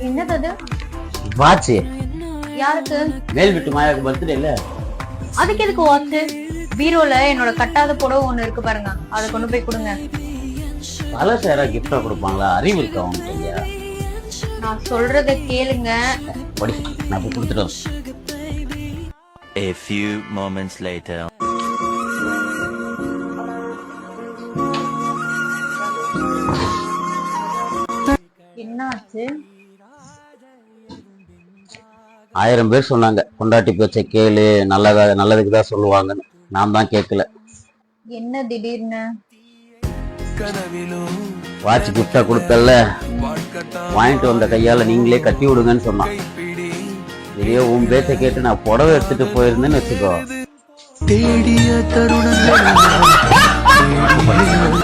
என்னது வாட்ச் யாருக்கு? மேல் வீட்டு மாயாவுக்கு பர்த்டே இல்ல, அதுக்கு எதுக்கு வாட்ச்? பீரோல என்னோட கட்டாத புடவை ஒண்ணு இருக்கு பாருங்க, அதை கொண்டு போய் கொடுங்க. பல சேரா கிஃப்டா கொடுப்பாங்களா? அறிவு இருக்கா அவங்க ஐயா? நான் சொல்றத கேளுங்க. படி, நான் போய் கொடுத்துட்டு. A few moments later. என்னாச்சு? 1000 பேர் சொன்னாங்க பொண்டாட்டி பேச்சை கேளு, நல்லதுக்கு தான் சொல்லுவாங்கன்னு. நான் தான் கேட்கல. என்ன திடீர்னு? வாட்ச் கிஃப்டா கொடுத்தல, வாங்கிட்டு வந்த கையால நீங்களே கட்டி விடுங்கன்னு சொன்னான். இதே உன் பேச்சை கேட்டு நான் புடவை எடுத்துட்டு போயிருந்தேன்னு வச்சுக்கோ.